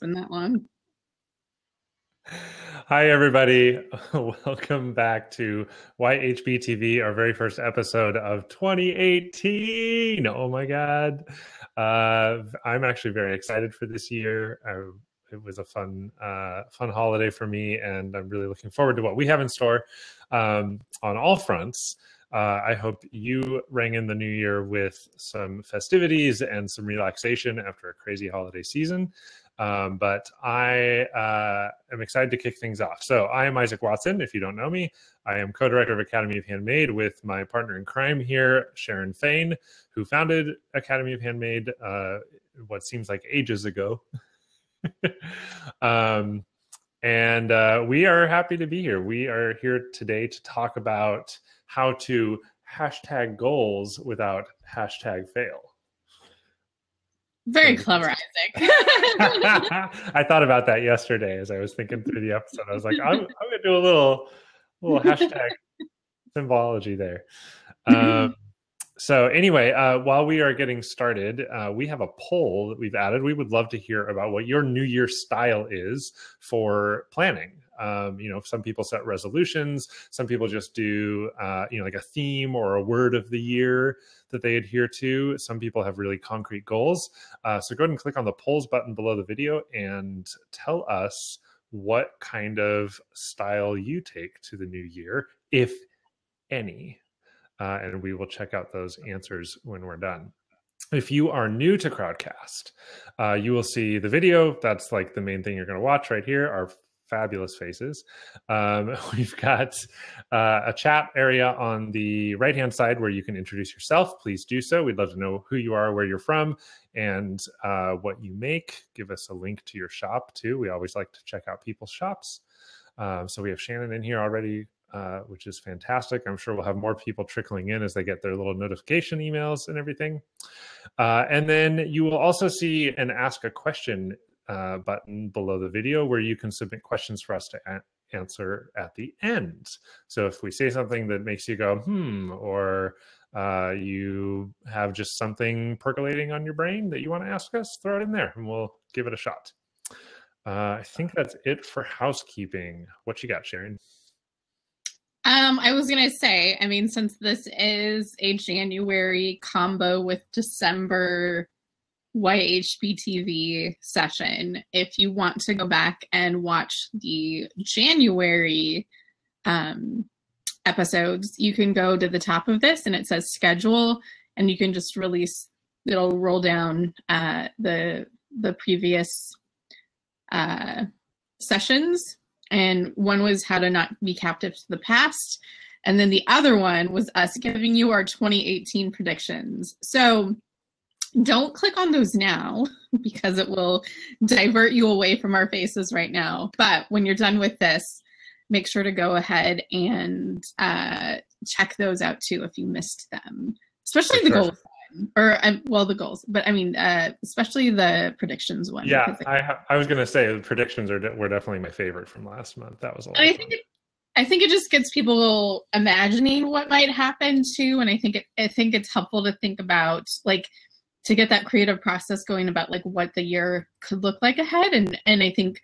Been that long. Hi, everybody. Welcome back to YHB TV, our very first episode of 2018. Oh my God. I'm actually very excited for this year. It was a fun holiday for me, and I'm really looking forward to what we have in store on all fronts. I hope you rang in the new year with some festivities and some relaxation after a crazy holiday season. But I am excited to kick things off. So I am Isaac Watson. If you don't know me, I am co-director of Academy of Handmade with my partner in crime here, Sharon Fain, who founded Academy of Handmade what seems like ages ago. And we are happy to be here. We are here today to talk about how to hashtag goals without hashtag fail. Very clever, Isaac. I thought about that yesterday as I was thinking through the episode. I was like, I'm going to do a little hashtag symbology there. So anyway, while we are getting started, we have a poll that we've added. We would love to hear about what your New Year style is for planning. Some people set resolutions. Some people just do, like a theme or a word of the year that they adhere to. Some people have really concrete goals. So go ahead and click on the polls button below the video and tell us what kind of style you take to the new year, if any. And we will check out those answers when we're done. If you are new to Crowdcast, you will see the video. That's like the main thing you're going to watch right here, our fabulous faces. We've got a chat area on the right-hand side where you can introduce yourself. Please do so. We'd love to know who you are, where you're from, and what you make. Give us a link to your shop too. We always like to check out people's shops. So we have Shannon in here already, which is fantastic. I'm sure we'll have more people trickling in as they get their little notification emails and everything. And then you will also see an Ask a Question button below the video where you can submit questions for us to answer at the end. So if we say something that makes you go, or you have just something percolating on your brain that you want to ask us, throw it in there and we'll give it a shot. I think that's it for housekeeping. What you got, Sharon? I was going to say, since this is a January combo with December YHB TV session, if you want to go back and watch the January episodes, you can go to the top of this and it says schedule, and you can just it'll roll down the previous sessions. And one was how to not be captive to the past. And then the other one was us giving you our 2018 predictions. So don't click on those now because it will divert you away from our faces right now. But when you're done with this, make sure to go ahead and check those out too if you missed them, especially the goals. The goals, but especially the predictions one. Yeah, I was going to say the predictions were definitely my favorite from last month. That was a lot of fun. I think it just gets people imagining what might happen too, and I think it's helpful to think about to get that creative process going about what the year could look like ahead, and I think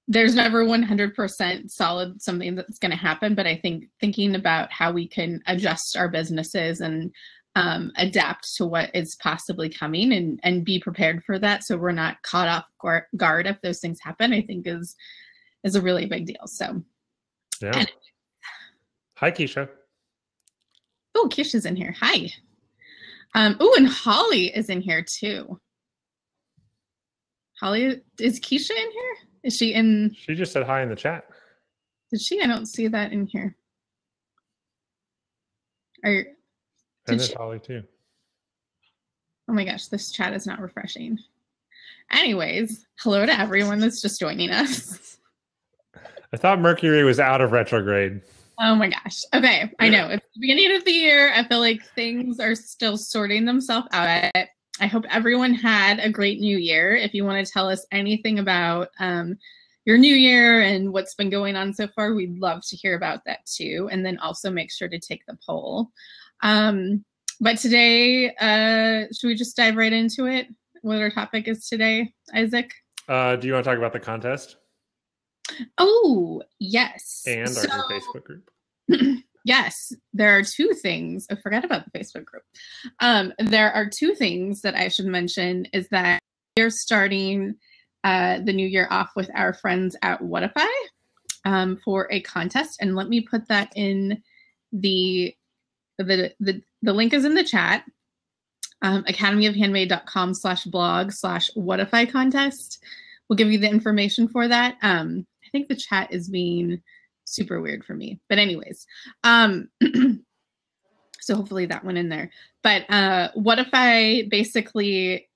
there's never 100% solid something that's going to happen, but I think thinking about how we can adjust our businesses and adapt to what is possibly coming and be prepared for that so we're not caught off guard if those things happen, I think is a really big deal. So, yeah. Hi, Keisha. Oh, Keisha's in here. Hi. And Holly is in here too. Holly, is Keisha in here? Is she in? She just said hi in the chat. Did she? I don't see that in here. And there's Holly too. Oh my gosh, this chat is not refreshing. Anyways, hello to everyone that's just joining us. I thought Mercury was out of retrograde. Oh my gosh. Okay, I know. It's the beginning of the year. I feel like things are still sorting themselves out. I hope everyone had a great new year. If you want to tell us anything about your new year and what's been going on so far, we'd love to hear about that too. And then also make sure to take the poll. But today, should we just dive right into it? what our topic is today, Isaac? Do you want to talk about the contest? Oh, yes. And our new Facebook group? Yes, there are two things. I forgot about the Facebook group. There are two things that I should mention is that we are starting the new year off with our friends at Whatify for a contest. And let me put that in the link is in the chat. academyofhandmade.com/blog/Whatify contest. We'll give you the information for that. I think the chat is being super weird for me, but anyways, so hopefully that went in there. But Whatify basically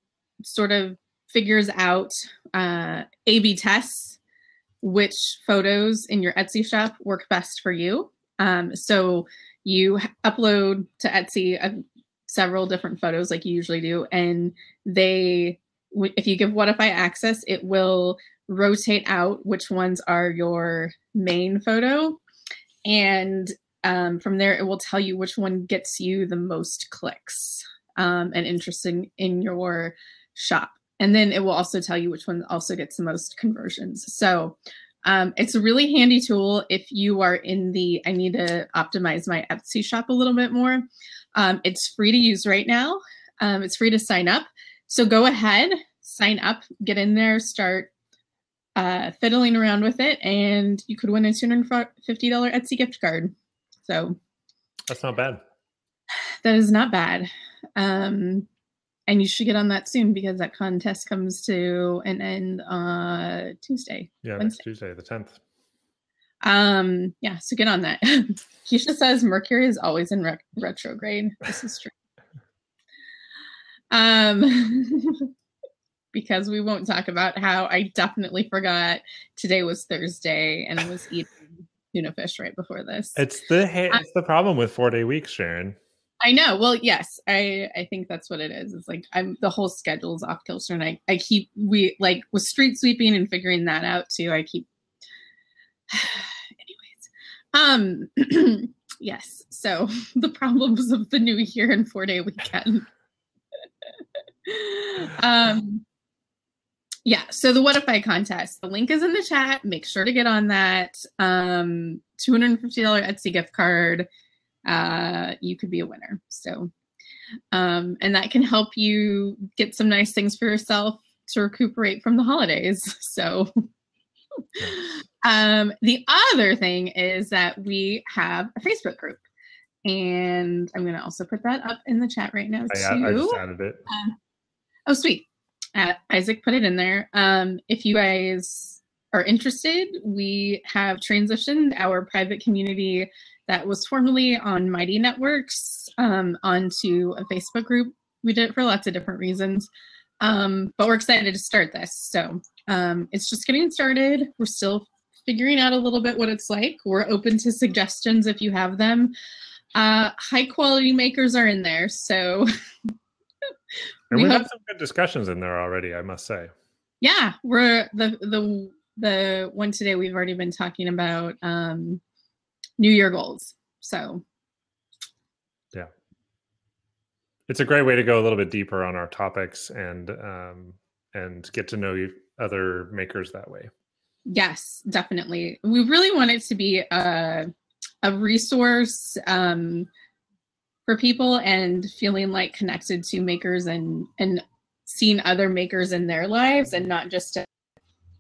sort of figures out A/B tests which photos in your Etsy shop work best for you. So you upload to Etsy several different photos like you usually do, and if you give Whatify access, it will rotate out which ones are your main photo, and from there it will tell you which one gets you the most clicks and interesting in your shop, and then it will also tell you which one also gets the most conversions. So it's a really handy tool if you are in the I need to optimize my Etsy shop a little bit more. It's free to use right now. It's free to sign up. So go ahead, sign up, get in there, start fiddling around with it, and you could win a $250 Etsy gift card. So that's not bad. That is not bad. And you should get on that soon because that contest comes to an end Tuesday. Yeah, Wednesday. next Tuesday, the 10th. Yeah, so get on that. Keisha says Mercury is always in retrograde. This is true. Because we won't talk about how I definitely forgot today was Thursday and I was eating tuna fish right before this. It's the problem with 4-day weeks, Sharon. I know. Well, yes, I think that's what it is. It's like the whole schedule's off kilter, and I with street sweeping and figuring that out too. I keep anyways. Yes. So the problems of the new year and 4-day weekend. Yeah, so the Whatify contest, the link is in the chat. Make sure to get on that. $250 Etsy gift card. You could be a winner. So, and that can help you get some nice things for yourself to recuperate from the holidays. So, the other thing is that we have a Facebook group, and I'm going to also put that up in the chat right now too. I just added it. Oh, sweet. Isaac put it in there. If you guys are interested, we have transitioned our private community that was formerly on Mighty Networks onto a Facebook group. We did it for lots of different reasons, but we're excited to start this. So it's just getting started. We're still figuring out a little bit what it's like. We're open to suggestions if you have them. High quality makers are in there, so and we've had some good discussions in there already, I must say. Yeah, we're the one today we've already been talking about New Year goals. So yeah, it's a great way to go a little bit deeper on our topics and get to know other makers that way. Yes, definitely. We really want it to be a resource for people and feeling like connected to makers and seeing other makers in their lives, and not just I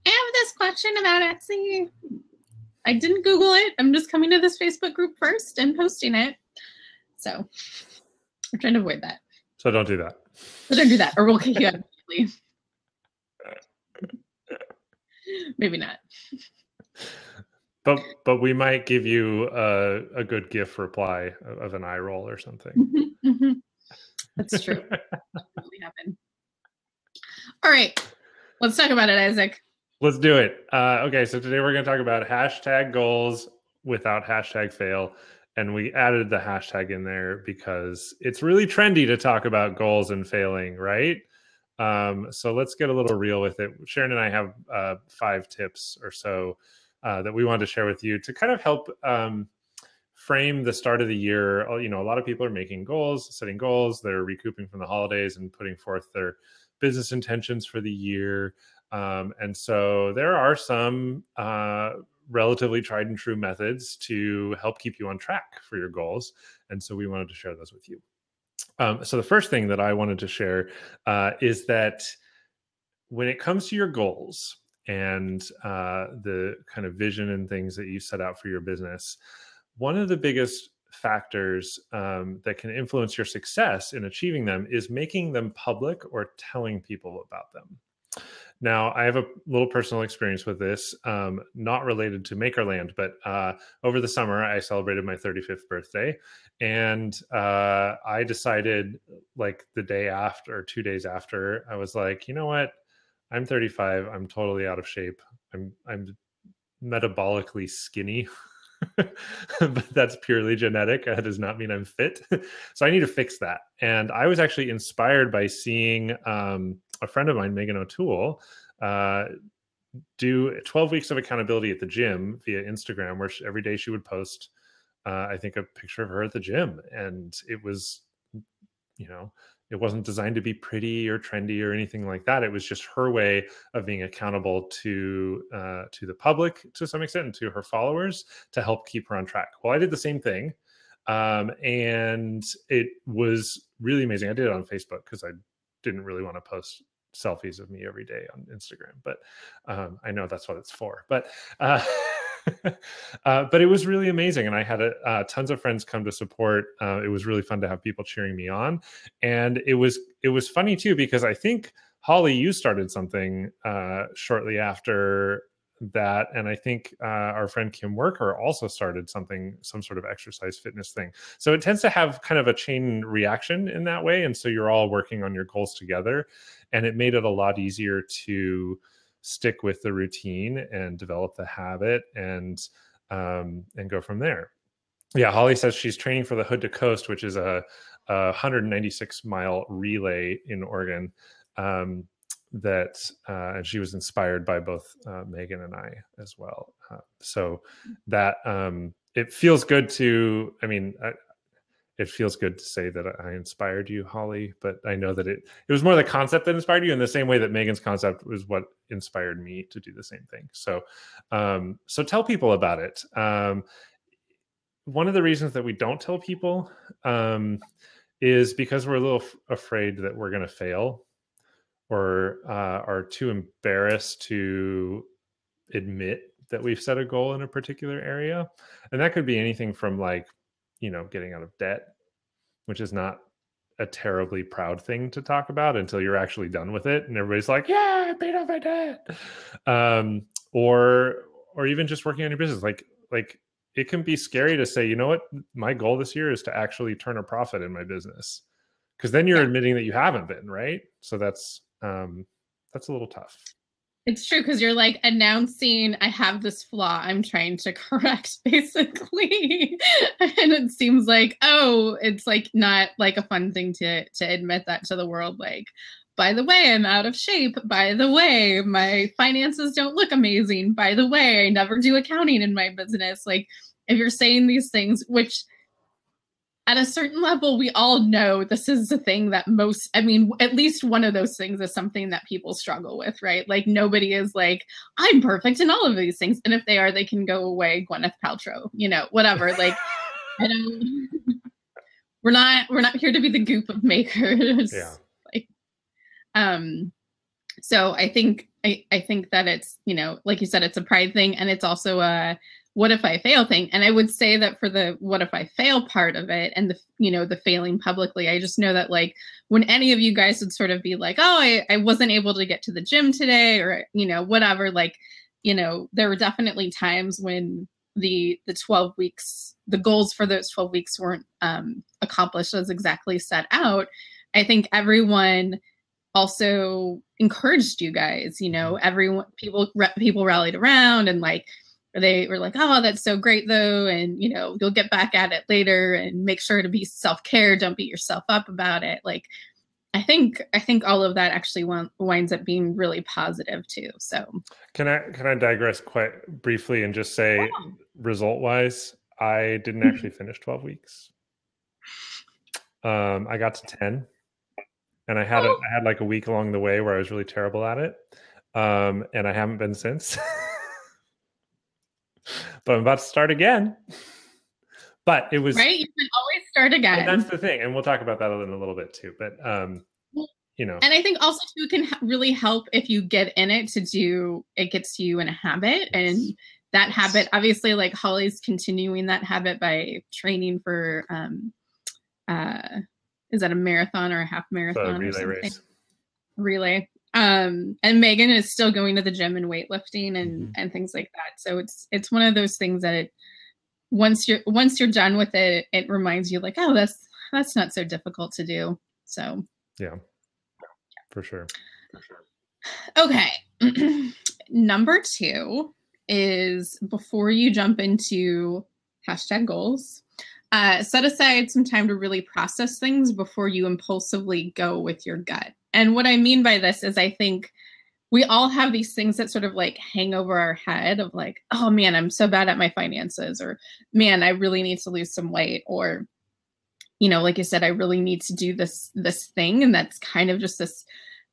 have this question about Etsy. I didn't Google it. I'm just coming to this Facebook group first and posting it. So I'm trying to avoid that. So don't do that. So don't do that, or we'll kick you out immediately. Maybe not. But we might give you a good GIF reply of an eye roll or something. Mm-hmm, mm-hmm. That's true. Definitely happen. All right, let's talk about it, Isaac. Let's do it. Okay, so today we're going to talk about hashtag goals without hashtag fail. And we added the hashtag in there because it's really trendy to talk about goals and failing, right? So let's get a little real with it. Sharon and I have 5 tips or so that we wanted to share with you to kind of help frame the start of the year. You know, a lot of people are making goals, setting goals. They're recouping from the holidays and putting forth their business intentions for the year. And so there are some relatively tried and true methods to help keep you on track for your goals. And so we wanted to share those with you. So the first thing that I wanted to share is that when it comes to your goals and the kind of vision and things that you set out for your business, one of the biggest factors that can influence your success in achieving them is making them public or telling people about them. Now, I have a little personal experience with this, not related to Makerland, but over the summer, I celebrated my 35th birthday. And I decided, like the day after or 2 days after, I was like, you know what? I'm 35. I'm totally out of shape. I'm metabolically skinny. But that's purely genetic. That does not mean I'm fit. So I need to fix that. And I was actually inspired by seeing a friend of mine, Megan O'Toole, do 12 weeks of accountability at the gym via Instagram, where every day she would post, I think, a picture of her at the gym. And it was, it wasn't designed to be pretty or trendy or anything like that. It was just her way of being accountable to the public to some extent and to her followers to help keep her on track. Well, I did the same thing. And it was really amazing. I did it on Facebook because I didn't really want to post selfies of me every day on Instagram, but I know that's what it's for. But but it was really amazing, and I had tons of friends come to support. It was really fun to have people cheering me on, and it was funny too, because I think, Holly, you started something shortly after that, and I think our friend Kim Worker also started something, some sort of exercise fitness thing. So it tends to have kind of a chain reaction in that way, and so you're all working on your goals together, and it made it a lot easier to stick with the routine and develop the habit and go from there. Yeah, Holly says she's training for the Hood to Coast, which is a 196-mile relay in Oregon. And she was inspired by both Megan and I as well. So that it feels good to, it feels good to say that I inspired you, Holly, but I know that it was more the concept that inspired you, in the same way that Megan's concept was what inspired me to do the same thing. So, so tell people about it. One of the reasons that we don't tell people is because we're a little afraid that we're going to fail, or are too embarrassed to admit that we've set a goal in a particular area. And that could be anything from, like, getting out of debt, which is not a terribly proud thing to talk about until you're actually done with it. And everybody's like, yeah, I paid off my debt. Or even just working on your business. Like it can be scary to say, you know what, my goal this year is to actually turn a profit in my business. Because then you're admitting that you haven't been, right? So that's a little tough. It's true, because you're like announcing, I have this flaw I'm trying to correct, basically. And it seems like, it's like not like a fun thing to admit that to the world. Like, by the way, I'm out of shape. By the way, my finances don't look amazing. By the way, I never do accounting in my business. Like, if you're saying these things, which at a certain level, we all know this is the thing that at least one of those things is something that people struggle with, right? Like, nobody is like, I'm perfect in all of these things. And if they are, they can go away, Gwyneth Paltrow, whatever. Like, we're not here to be the goop of makers. Yeah. So I think that it's, like you said, it's a pride thing, and it's also a what if I fail thing. And I would say that for the what if I fail part of it, and the failing publicly, I just know that, like, when any of you guys would sort of be like, I wasn't able to get to the gym today, or, whatever, like, there were definitely times when the 12 weeks, the goals for those 12 weeks weren't accomplished as exactly set out. I think everyone also encouraged you guys, people rallied around, and like, they were like, oh, that's so great though. And, you'll get back at it later, and make sure to be self-care. Don't beat yourself up about it. Like, I think all of that actually winds up being really positive too. So can I digress quite briefly and just say, result wise, I didn't actually finish 12 weeks. I got to 10. and I had like a week along the way where I was really terrible at it, and I haven't been since. But I'm about to start again. But it was right. You can always start again. And that's the thing, and we'll talk about that in a little bit too. But you know, and I think also too, it can really help if you get in it it gets you in a habit, and that habit, obviously, like Holly's continuing that habit by training for is that a marathon or a half marathon? So relay race. Relay. And Megan is still going to the gym and weightlifting and things like that. So it's one of those things that once you're done with it, it reminds you like, oh, that's not so difficult to do. So yeah, for sure. Okay. Number 2 is, before you jump into #goals, set aside some time to really process things before you impulsively go with your gut. And what I mean by this is, I think we all have these things that sort of like hang over our head of like, oh man, I'm so bad at my finances, or man, I really need to lose some weight, or, you know, like you said, I really need to do this thing. And that's kind of just this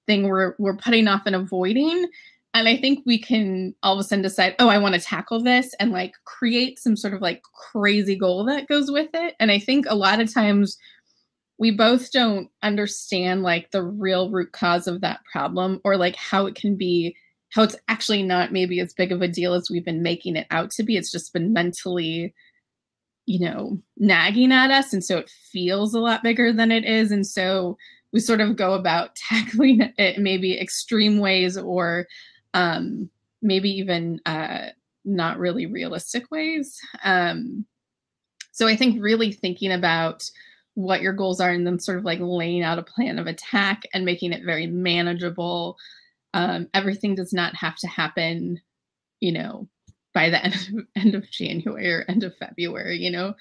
thing we're putting off and avoiding. And I think we can all of a sudden decide, oh, I want to tackle this, and like create some sort of like crazy goal that goes with it. And I think a lot of times we both don't understand like the real root cause of that problem, or like how it's actually not maybe as big of a deal as we've been making it out to be. It's just been mentally, you know, nagging at us. And so it feels a lot bigger than it is. And so we sort of go about tackling it maybe extreme ways, or maybe even not really realistic ways. So I think really thinking about what your goals are, and then sort of like laying out a plan of attack and making it very manageable. Everything does not have to happen, you know, by the end of January or end of February. You know,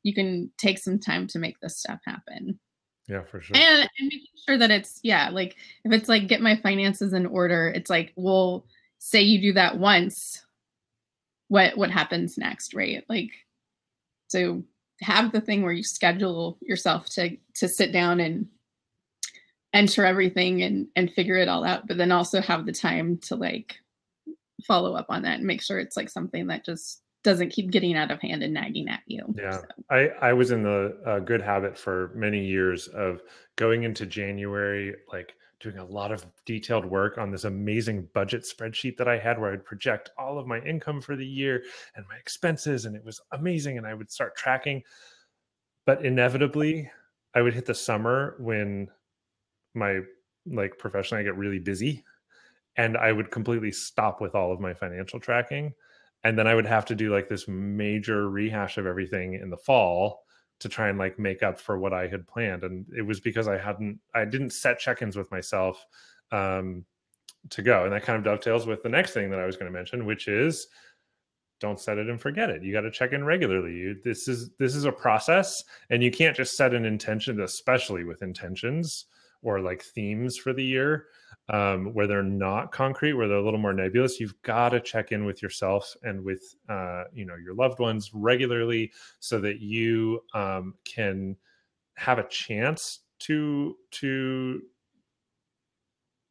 you can take some time to make this stuff happen. Yeah, for sure. And making sure that it's, like, if it's like, get my finances in order, it's like, well, say you do that once, what happens next, right? Like, so have the thing where you schedule yourself to sit down and enter everything and figure it all out, but then also have the time to like follow up on that and make sure it's like something that just doesn't keep getting out of hand and nagging at you. Yeah. So. I was in the good habit for many years of going into January, like doing a lot of detailed work on this amazing budget spreadsheet that I had, where I'd project all of my income for the year and my expenses. And it was amazing. And I would start tracking, but inevitably I would hit the summer when my like professionally, I get really busy, and I would completely stop with all of my financial tracking. And then I would have to do like this major rehash of everything in the fall to try and like make up for what I had planned. And it was because I didn't set check-ins with myself to go. And that kind of dovetails with the next thing that I was going to mention, which is don't set it and forget it. You got to check in regularly. This is a process, and you can't just set an intention, especially with intentions or like themes for the year, where they're not concrete, where they're a little more nebulous. You've got to check in with yourself and with your loved ones regularly, so that you can have a chance to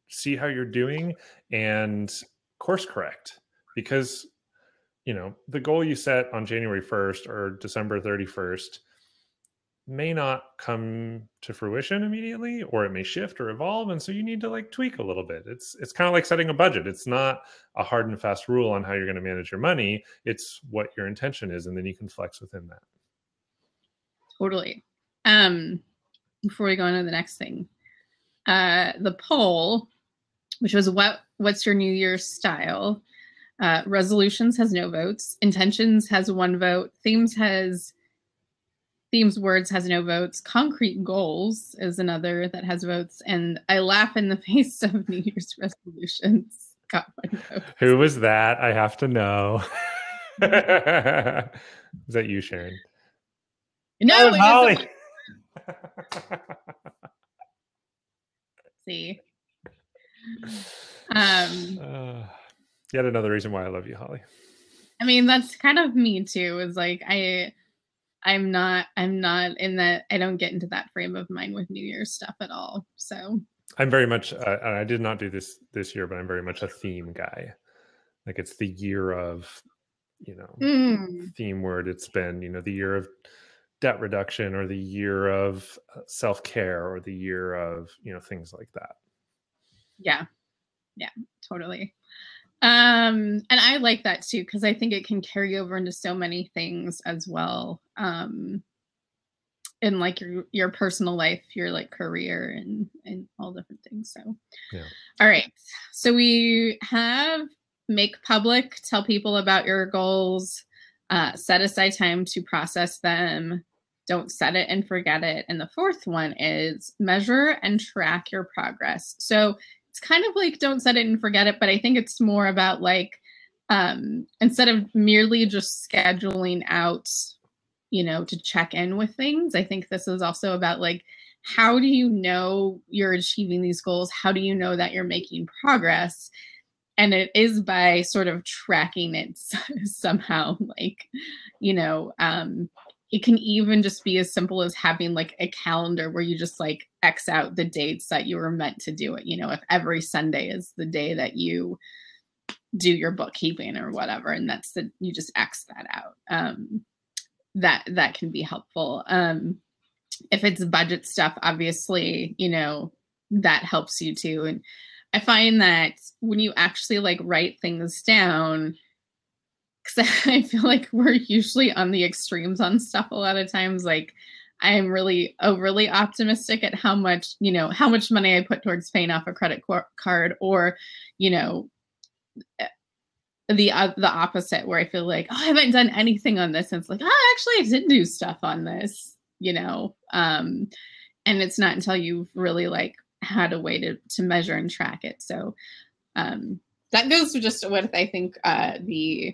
see how you're doing and course correct. Because the goal you set on January 1st or December 31st may not come to fruition immediately, or it may shift or evolve. And so you need to like tweak a little bit. It's kind of like setting a budget. It's not a hard and fast rule on how you're going to manage your money. It's what your intention is. And then you can flex within that. Totally. Before we go on to the next thing, the poll, which was what's your New Year's style? Resolutions has no votes. Intentions has 1 vote. Themes words has no votes. Concrete goals is another that has votes. And I laugh in the face of New Year's resolutions got 1 vote. Who was that? I have to know. Is that you, Sharon? No, it Holly. See. Yet another reason why I love you, Holly. I mean, that's kind of me too, is like I'm not in that, I don't get into that frame of mind with New Year's stuff at all. So I'm very much, and I did not do this year, but I'm very much a theme guy. Like it's the year of, theme word. It's been, the year of debt reduction, or the year of self-care, or the year of, things like that. Yeah, totally. And I like that too, because I think it can carry over into so many things as well. In like your personal life, your like career, and all different things. So yeah. All right. So we have make public, tell people about your goals, set aside time to process them, don't set it and forget it. And the fourth one is measure and track your progress. So it's kind of like don't set it and forget it, but I think it's more about like instead of merely just scheduling out, to check in with things, I think this is also about like, how do you know you're achieving these goals? How do you know that you're making progress? And it is by sort of tracking it somehow, like, it can even just be as simple as having like a calendar where you just like X out the dates that you were meant to do it. If every Sunday is the day that you do your bookkeeping or whatever, and you just X that out. That can be helpful. If it's budget stuff, obviously, that helps you too. And I find that when you actually like write things down, because I feel like we're usually on the extremes on stuff a lot of times. Like I'm really overly optimistic at how much money I put towards paying off a credit card, or, the opposite, where I feel like, oh, I haven't done anything on this. And it's like, oh, actually I did do stuff on this, and it's not until you've really like had a way to measure and track it. So that goes to just what I think the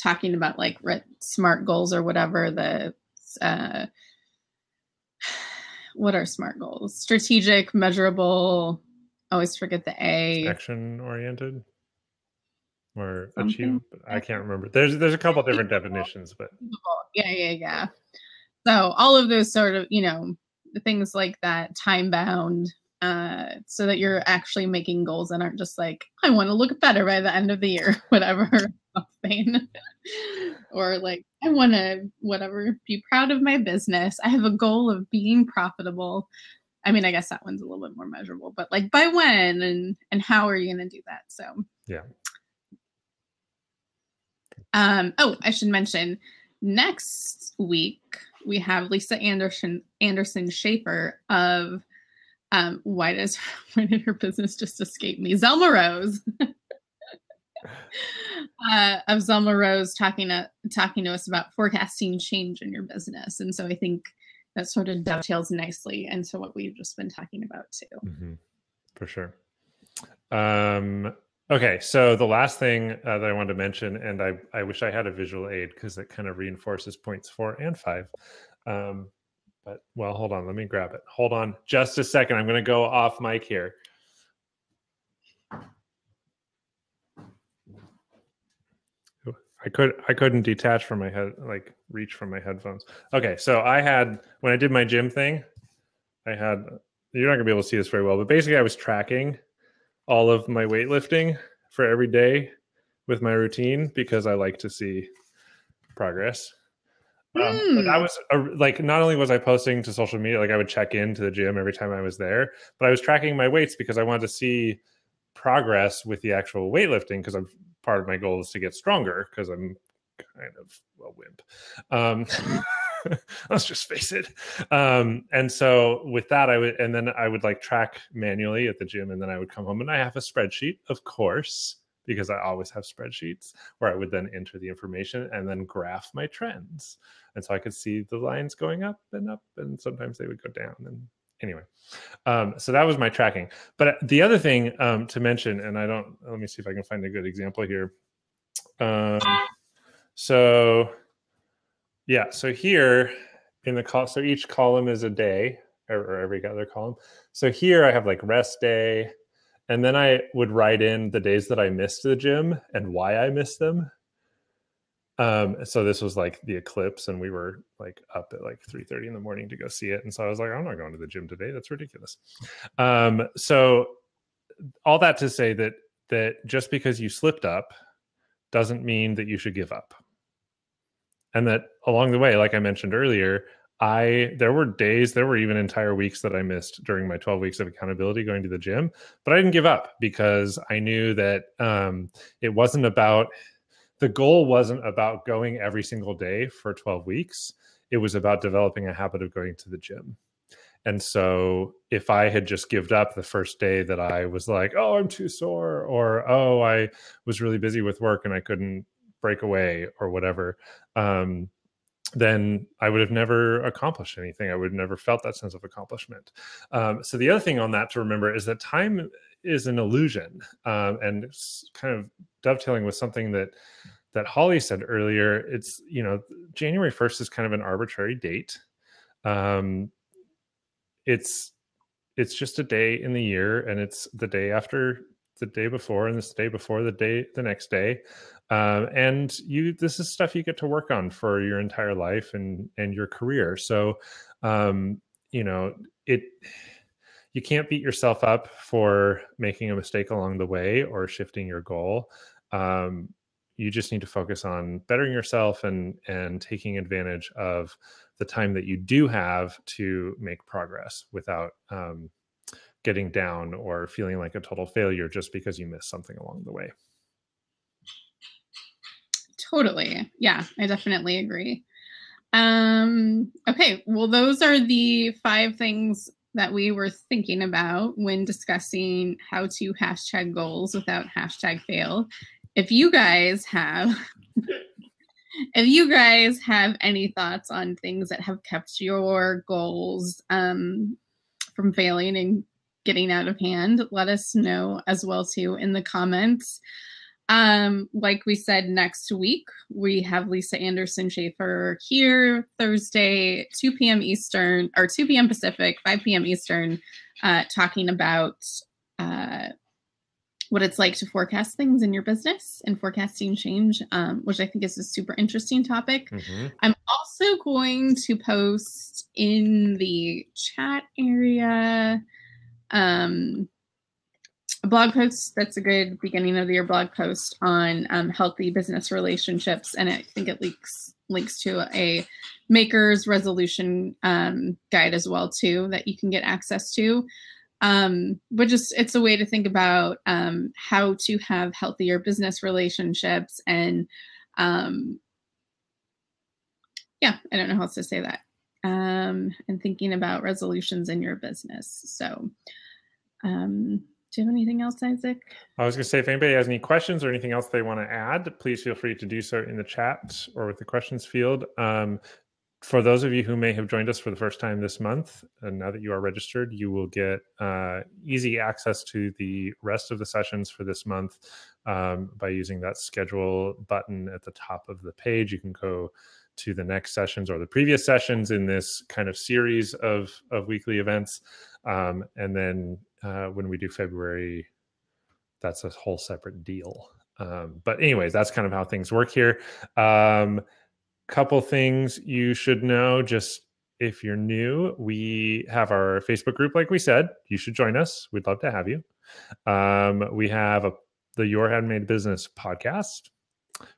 talking about like SMART goals or whatever, what are SMART goals? Strategic, measurable, always forget the A. Action oriented. Or achieve, I can't remember. There's a couple different definitions, but yeah. So all of those sort of, things like that, time bound, so that you're actually making goals that aren't just like, I want to look better by the end of the year, whatever, thing. Or like, I want to, whatever, be proud of my business. I have a goal of being profitable. I mean, I guess that one's a little bit more measurable, but like by when and how are you going to do that? So yeah. I should mention next week we have Lisa Anderson Schaefer of why did her business just escape me? Zelma Rose of Zelma Rose talking to us about forecasting change in your business, and so I think that sort of dovetails nicely into what we've just been talking about too. Mm-hmm. For sure. Okay, so the last thing that I wanted to mention, and I wish I had a visual aid because it kind of reinforces points 4 and 5. But, well, hold on. Let me grab it. Hold on just a second. I'm going to go off mic here. I couldn't detach from my head, like reach from my headphones. Okay, so when I did my gym thing, you're not going to be able to see this very well, but basically I was tracking all of my weightlifting for every day with my routine because I like to see progress. But I was like, not only was I posting to social media, like I would check into the gym every time I was there, but I was tracking my weights because I wanted to see progress with the actual weightlifting, because part of my goal is to get stronger because I'm kind of a wimp. Let's just face it. And so with that, I would like track manually at the gym, and then I would come home and I have a spreadsheet, of course, because I always have spreadsheets where I would then enter the information and then graph my trends. And so I could see the lines going up, and sometimes they would go down. And anyway, so that was my tracking. But the other thing to mention, and let me see if I can find a good example here. So here in the so each column is a day, or every other column. So here I have like rest day, and then I would write in the days that I missed the gym and why I missed them. So this was like the eclipse, and we were like up at like 3:30 in the morning to go see it. And so I was like, I'm not going to the gym today. That's ridiculous. So all that to say that just because you slipped up doesn't mean that you should give up. And that along the way, like I mentioned earlier, there were days, there were even entire weeks that I missed during my 12 weeks of accountability going to the gym, but I didn't give up because I knew that it wasn't about, the goal wasn't about going every single day for 12 weeks. It was about developing a habit of going to the gym. And so if I had just given up the first day that I was like, oh, I'm too sore, or, oh, I was really busy with work and I couldn't break away or whatever, then I would have never accomplished anything. I would have never felt that sense of accomplishment. So the other thing on that to remember is that time is an illusion. And it's kind of dovetailing with something that Holly said earlier. It's, January 1st is kind of an arbitrary date. It's just a day in the year, and it's the day after the day before, and this day before the next day. And this is stuff you get to work on for your entire life and your career. So, you can't beat yourself up for making a mistake along the way or shifting your goal. You just need to focus on bettering yourself and taking advantage of the time that you do have to make progress without getting down or feeling like a total failure just because you missed something along the way. Totally. Yeah, I definitely agree. Okay, well, those are the 5 things that we were thinking about when discussing how to hashtag goals without hashtag fail. If you guys have any thoughts on things that have kept your goals from failing and getting out of hand, let us know as well too in the comments. Like we said, next week we have Lisa Anderson Schaefer here Thursday, 2 p.m. Eastern, or 2 p.m. Pacific, 5 p.m. Eastern, talking about what it's like to forecast things in your business and forecasting change, which I think is a super interesting topic. Mm-hmm. I'm also going to post in the chat area a blog post that's a good beginning of the year blog post on healthy business relationships. And I think it links to a maker's resolution guide as well too, that you can get access to. But just, it's a way to think about how to have healthier business relationships. And yeah, I don't know how else to say that. And thinking about resolutions in your business. So do you have anything else, Isaac? I was going to say, if anybody has any questions or anything else they want to add, please feel free to do so in the chat or with the questions field. For those of you who may have joined us for the first time this month, and now that you are registered, you will get easy access to the rest of the sessions for this month by using that schedule button at the top of the page. You can go to the next sessions or the previous sessions in this kind of series of weekly events. And then when we do February, that's a whole separate deal. But anyways, that's kind of how things work here. Couple things you should know, just if you're new, we have our Facebook group. Like we said, you should join us. We'd love to have you. We have the Your Handmade Business podcast,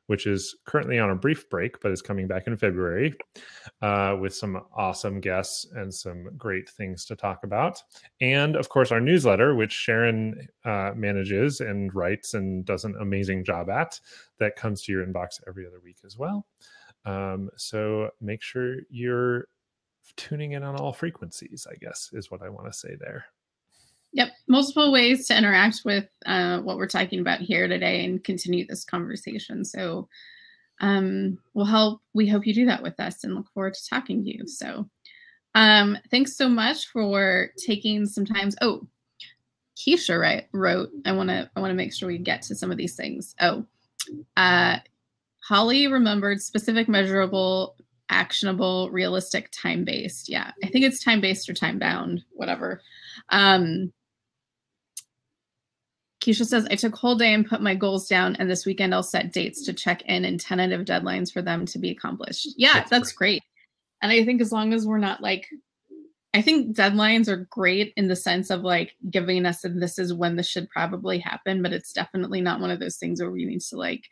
which is currently on a brief break, but is coming back in February with some awesome guests and some great things to talk about. And of course, our newsletter, which Sharon manages and writes and does an amazing job at, that comes to your inbox every other week as well. So make sure you're tuning in on all frequencies, I guess, is what I want to say there. Yep. Multiple ways to interact with what we're talking about here today and continue this conversation. So we hope you do that with us and look forward to talking to you. So thanks so much for taking some time. Oh, Keisha wrote, I want to make sure we get to some of these things. Holly remembered specific, measurable, actionable, realistic, time-based. Yeah, I think it's time-based or time-bound, whatever. Keisha says, I took whole day and put my goals down, and this weekend I'll set dates to check in and tentative deadlines for them to be accomplished. Yeah, that's great. And I think as long as we're not like, I think deadlines are great in the sense of like giving us, and this is when this should probably happen, but it's definitely not one of those things where we need to like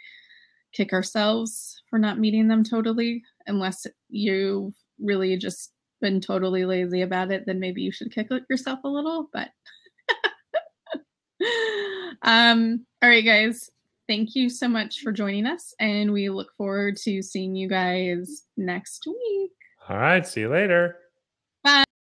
kick ourselves for not meeting them totally, unless you've really just been totally lazy about it, then maybe you should kick yourself a little, but all right, guys, thank you so much for joining us, and we look forward to seeing you guys next week. All right, see you later.